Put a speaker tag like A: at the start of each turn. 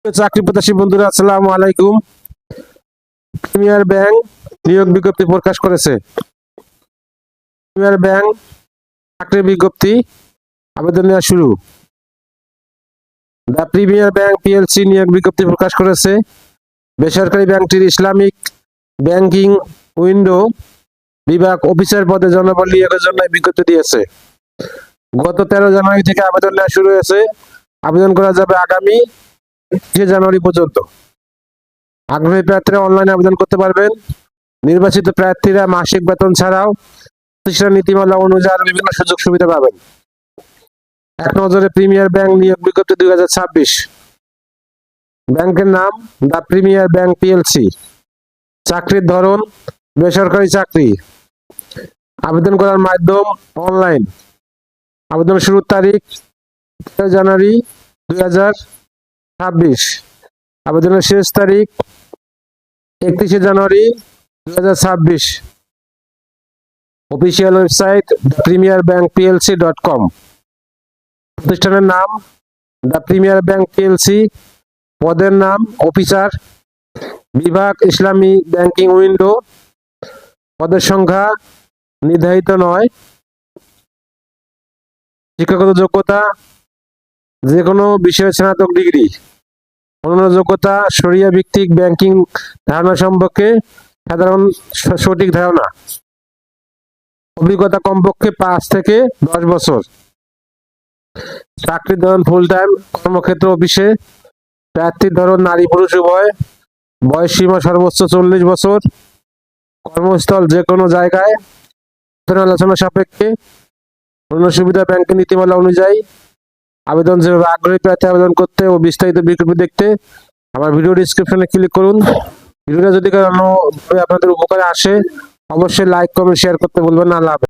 A: চাকরি প্রত্যাশী বন্ধুরা, আসসালামু আলাইকুম। প্রিমিয়ার ব্যাংক নিয়োগ বিজ্ঞপ্তি প্রকাশ করেছে। প্রিমিয়ার ব্যাংক চাকরির বিজ্ঞপ্তি, আবেদন নেওয়া শুরু। দ্য প্রিমিয়ার ব্যাংক পিএলসি নিয়োগ বিজ্ঞপ্তি প্রকাশ করেছে। বেসরকারি ব্যাংকটির ইসলামিক ব্যাংকিং উইন্ডো বিভাগ অফিসার পদে জনবল নিয়োগের জন্য বিজ্ঞপ্তি দিয়েছে। গত 13 জানুয়ারি থেকে আবেদন নেওয়া শুরু হয়েছে। আবেদন করা যাবে আগামী 20 জানুয়ারি পর্যন্ত। আগ্রহী প্রার্থীরা অনলাইনে আবেদন করতে পারবেন। নির্বাচিত প্রার্থীরা মাসিক বেতন ছাড়াও প্রতিষ্ঠান নীতিমালা অনুযায়ী আরো বিভিন্ন সুযোগ সুবিধা পাবেন। এক নজরে প্রিমিয়ার ব্যাংক নিয়োগ বিজ্ঞপ্তি 2026। ব্যাংকের নাম দ্য প্রিমিয়ার ব্যাংক পিএলসি। চাকরির ধরন বেসরকারি চাকরি। আবেদন করার মাধ্যম অনলাইন। আবেদন শুরুর তারিখ 13 জানুয়ারি 2026। আবেদনের শেষ তারিখ 31 জানুয়ারি 2026। Official website premierbankplc.com। প্রতিষ্ঠানের নাম দ্য প্রিমিয়ার ব্যাংক পিএলসি। পদের নাম অফিসার। বিভাগ ইসলামী ব্যাংকিং উইন্ডো। পদের সংখ্যা নির্ধারিত নয়। শিক্ষাগত যোগ্যতা যে কোনো বিষয়ে স্নাতক ডিগ্রি। অন্যান্য যোগ্যতা শরিয়া ভিত্তিক ব্যাংকিং ধারণা সম্পর্কে সাধারণ সঠিক ধারণা। অভিজ্ঞতা কমপক্ষে 5 থেকে 10 বছর। চাকরির ধরন ফুল টাইম, কর্মক্ষেত্র অফিসে। প্রার্থীর ধরন নারী পুরুষ উভয়। বয়স সীমা সর্বোচ্চ 40 বছর। কর্মস্থল যে কোনো জায়গায়, আলোচনা সাপেক্ষে। অন্য সুবিধা ব্যাংকের নীতিমালা অনুযায়ী। আবেদন যেভাবে আগ্রহী প্রার্থী আবেদন করতে ও বিস্তারিত বিজ্ঞপ্তি দেখতে আমার ভিডিও ডিসক্রিপশনে ক্লিক করুন। ভিডিওটা যদি আপনাদের উপকারে আসে অবশ্যই লাইক কমেন্ট শেয়ার করতে ভুলবেন না। আল্লাহ হাফেজ।